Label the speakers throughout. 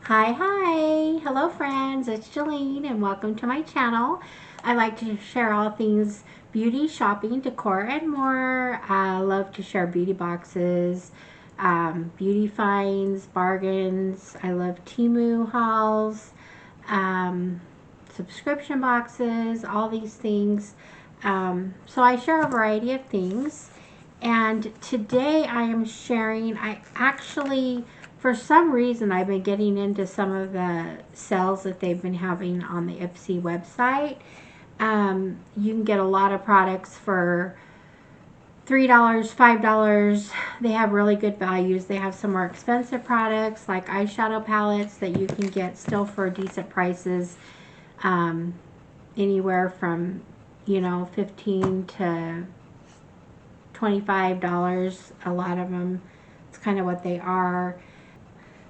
Speaker 1: Hi, hello friends, it's Jolene and welcome to my channel. I like to share all things beauty, shopping, decor, and more. I love to share beauty boxes, beauty finds, bargains. I love Temu hauls, subscription boxes, all these things. So I share a variety of things. And today I am sharing, for some reason, I've been getting into some of the sales that they've been having on the Ipsy website. You can get a lot of products for $3, $5. They have really good values. They have some more expensive products like eyeshadow palettes that you can get still for decent prices. Anywhere from, $15 to $25. A lot of them, it's kind of what they are.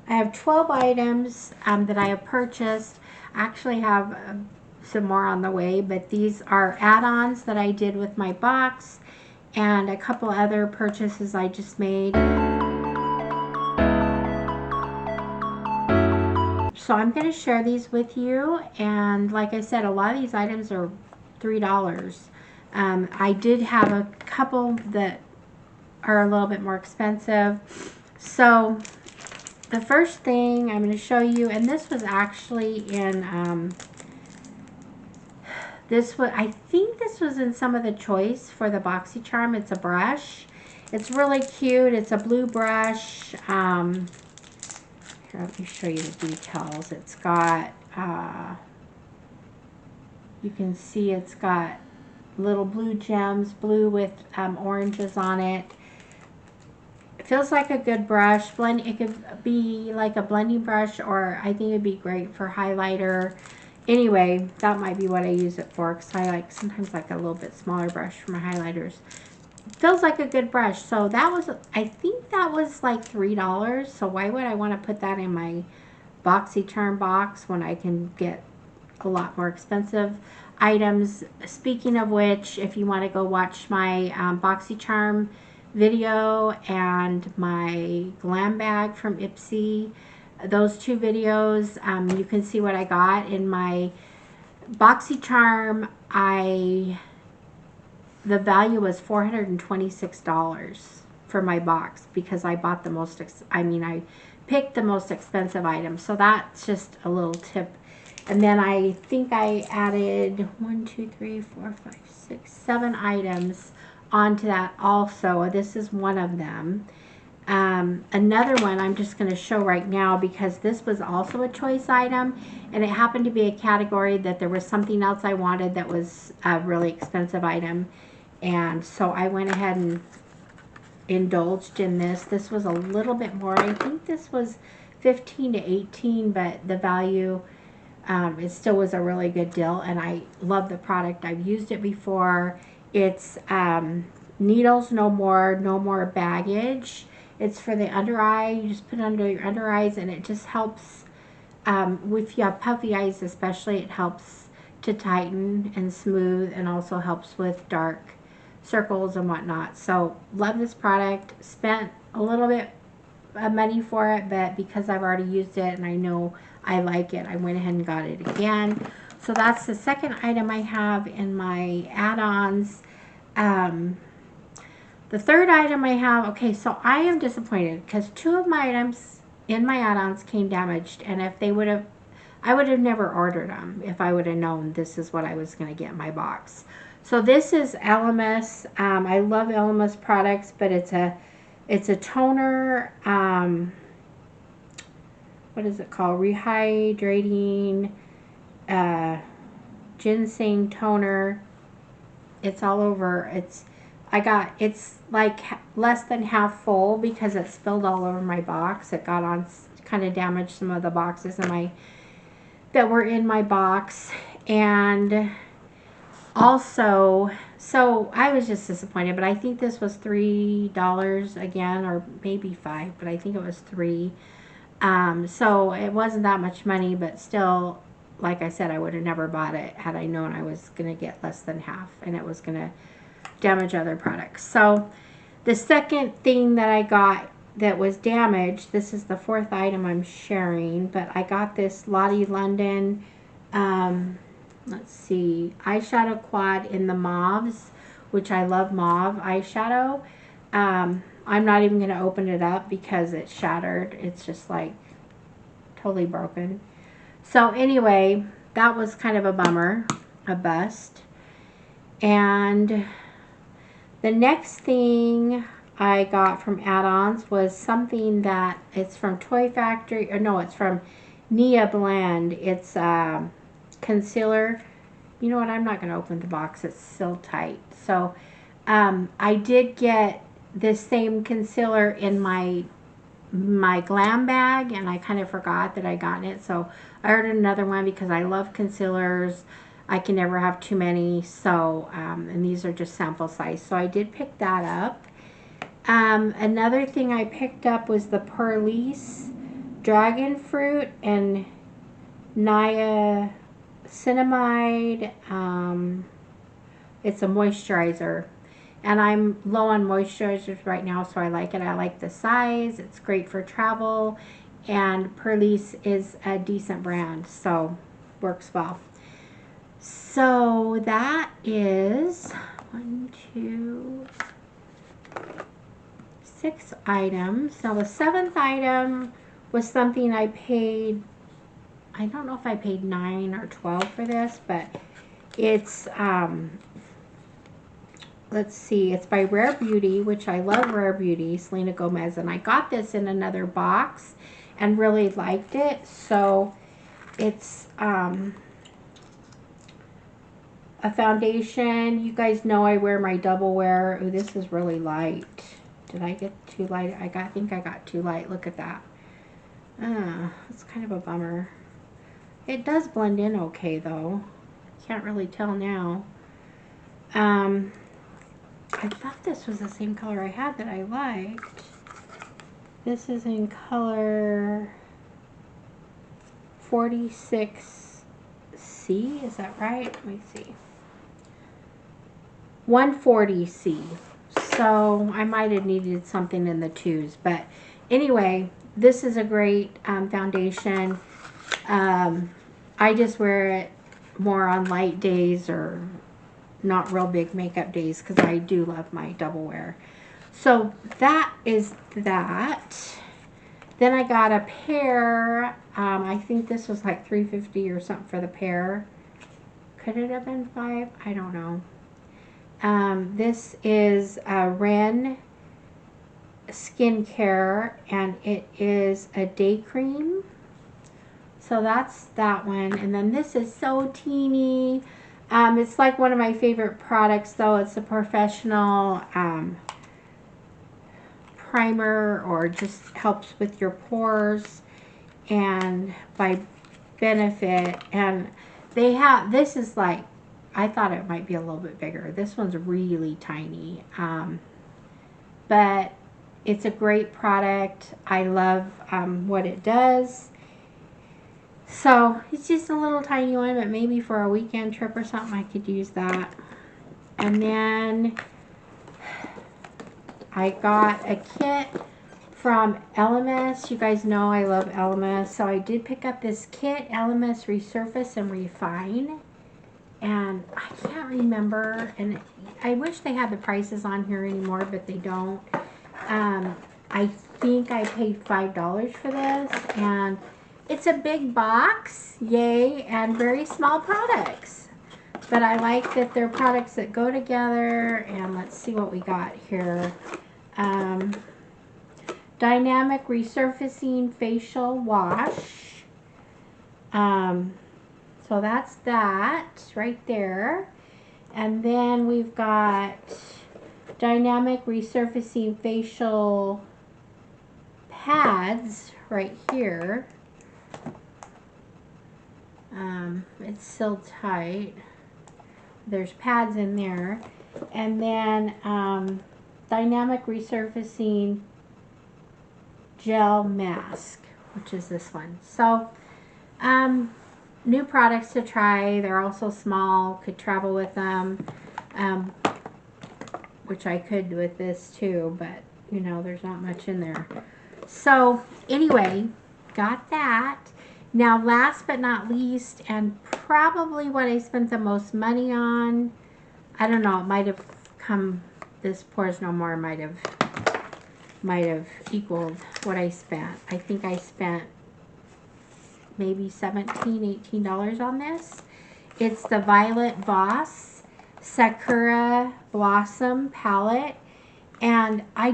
Speaker 1: I have 12 items that I have purchased. I actually have some more on the way, but these are add-ons that I did with my box and a couple other purchases I just made. So I'm going to share these with you, and like I said, a lot of these items are $3. I did have a couple that are a little bit more expensive. So the first thing I'm going to show you, and this was actually in, I think this was in some of the choice for the BoxyCharm. It's a brush. It's really cute. It's a blue brush. Here, let me show you the details. It's got, you can see it's got little blue gems, blue with oranges on it. It feels like a good brush. It could be like a blending brush, or I think it'd be great for highlighter. Anyway, that might be what I use it for, because I sometimes like a little bit smaller brush for my highlighters. It feels like a good brush. So that was, I think that was like $3. So why would I want to put that in my BoxyCharm box when I can get a lot more expensive items? Speaking of which, if you want to go watch my BoxyCharm video and my glam bag from Ipsy, those two videos, you can see what I got in my BoxyCharm. The value was $426 for my box, because I bought the most, I picked the most expensive items. So that's just a little tip. And then I think I added 7 items onto that also. This is one of them. Another one I'm just going to show right now, because this was also a choice item, and it happened to be a category that there was something else I wanted that was a really expensive item, and so I went ahead and indulged in this. This was a little bit more. I think this was 15 to 18, but the value, it still was a really good deal, and I love the product. I've used it before. It's needles no more baggage. It's for the under eye. You just put it under your under eyes, and it just helps if you have puffy eyes especially. It helps to tighten and smooth, and also helps with dark circles and whatnot. So love this product. Spent a little bit of money for it, but because I've already used it and I know I like it, I went ahead and got it again. So that's the second item I have in my add-ons. The third item I have, okay, so I am disappointed because 2 of my items in my add-ons came damaged, and if they would have, I would have never ordered them if I would have known this is what I was going to get in my box. So this is Elemis. I love Elemis products, but it's a toner. What is it called? Rehydrating ginseng toner. It's all over. It's like less than half full because it spilled all over my box. It got on, kind of damaged some of the boxes that were in my box. And also, so I was just disappointed, but I think this was $3 again, or maybe $5, but I think it was $3. So it wasn't that much money, but still, like I said, I would have never bought it had I known I was going to get less than half, and it was going to damage other products. So the second thing that I got that was damaged. This is the 4th item I'm sharing, but I got this Lottie London, let's see, eyeshadow quad in the mauves, which I love mauve eyeshadow. I'm not even going to open it up because it's shattered. It's just like totally broken. So anyway, that was kind of a bummer, a bust. And the next thing I got from add-ons was something that it's from Toy Factory, or no, it's from Nia Blend. It's concealer. You know what, I'm not going to open the box, it's still tight. So I did get this same concealer in my glam bag, and I kind of forgot that I gotten it, so I ordered another one because I love concealers. I can never have too many, so and these are just sample size, so I did pick that up. Another thing I picked up was the Perlice Dragon Fruit and niacinamide. It's a moisturizer, and I'm low on moisturizers right now, so I like it. I like the size. It's great for travel, and Perlice is a decent brand, so works well. So that is 1, 2, 6 items. Now the 7th item was something I paid, I don't know if I paid $9 or $12 for this, but it's let's see, it's by Rare Beauty, which I love Rare Beauty, Selena Gomez, and I got this in another box and really liked it. So it's a foundation. You guys know I wear my double wear. Oh, this is really light. Did I get too light? I think I got too light. Look at that. It's kind of a bummer. It does blend in okay though. Can't really tell now. I thought this was the same color I had that I liked. This is in color 46C, is that right? Let me see. 140C. So I might have needed something in the 2s, but anyway, this is a great foundation. I just wear it more on light days or not real big makeup days because I do love my double wear. So that is that. Then I got a pair. I think this was like $3.50 or something for the pair. Could it have been $5? I don't know. This is Ren Skincare, and it is a day cream. So that's that one. And then this is so teeny. It's like one of my favorite products though. It's a professional primer, or just helps with your pores, and by Benefit. And they have, this is like, I thought it might be a little bit bigger. This one's really tiny. But it's a great product. I love what it does. So it's just a little tiny one, but maybe for a weekend trip or something I could use that. And then I got a kit from LMS. You guys know I love LMS. So I did pick up this kit, LMS Resurface and Refine. And I can't remember, and I wish they had the prices on here anymore, but they don't. I think I paid $5 for this, and it's a big box, yay, and very small products. But I like that they're products that go together, and let's see what we got here. Dynamic Resurfacing Facial Wash. So that's that right there. And then we've got Dynamic Resurfacing Facial Pads right here. It's still tight. There's pads in there. And then Dynamic Resurfacing Gel Mask, which is this one. So new products to try. They're also small, could travel with them, which I could with this too, but you know, there's not much in there. So anyway, got that. Now last but not least, and probably what I spent the most money on, I don't know, it might have come, this Pours No More might have equaled what I spent. I think I spent maybe $17, $18 on this. It's the Violet Voss Sakura Blossom palette, and I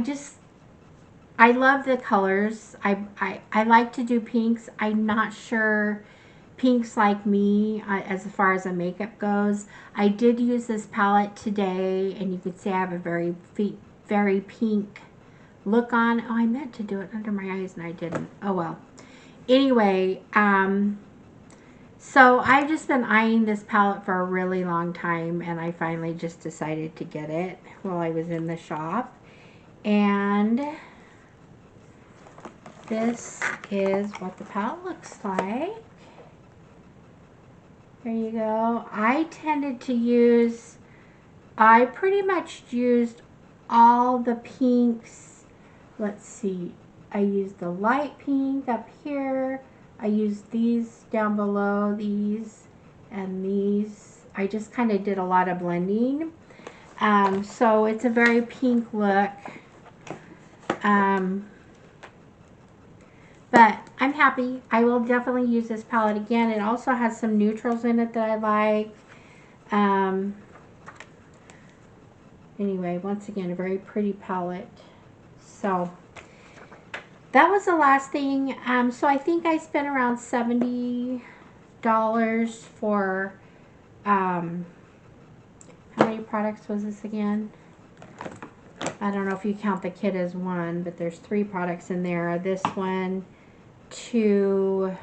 Speaker 1: love the colors. I like to do pinks. I'm not sure pinks like me as far as the makeup goes. I did use this palette today, and you can see I have a very pink look on. Oh, I meant to do it under my eyes and I didn't. Oh well. Anyway, so I've just been eyeing this palette for a really long time, and I finally just decided to get it while I was in the shop. And this is what the palette looks like. There you go. I pretty much used all the pinks. Let's see. I used the light pink up here. I used these down below, these and these. I just kind of did a lot of blending. So it's a very pink look. But I'm happy. I will definitely use this palette again. It also has some neutrals in it that I like. Anyway, once again, a very pretty palette. So that was the last thing. So I think I spent around $70 for, how many products was this again? I don't know if you count the kit as one, but there's 3 products in there. This one, 2,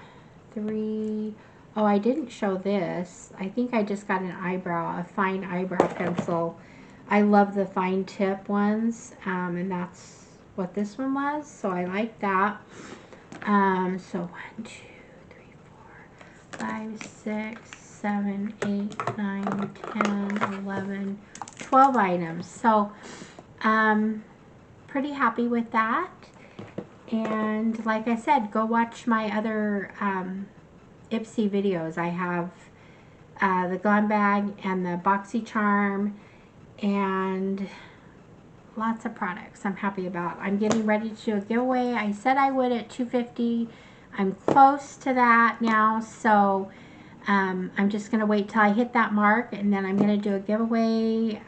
Speaker 1: 3. Oh, I didn't show this. I think I just got a fine eyebrow pencil. I love the fine tip ones, and that's what this one was. So I like that. So 1, 2, 3, 4, 5, 6, 7, 8, 9, 10, 11, 12 items. So pretty happy with that. And like I said, go watch my other Ipsy videos. I have the Glam Bag and the BoxyCharm and lots of products I'm happy about. I'm getting ready to do a giveaway. I said I would at $250. I'm close to that now, so I'm just going to wait till I hit that mark, and then I'm going to do a giveaway.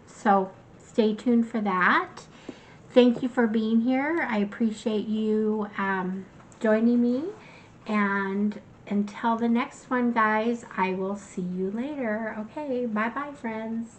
Speaker 1: So stay tuned for that. Thank you for being here. I appreciate you joining me. And until the next one, guys, I will see you later. Okay, bye-bye, friends.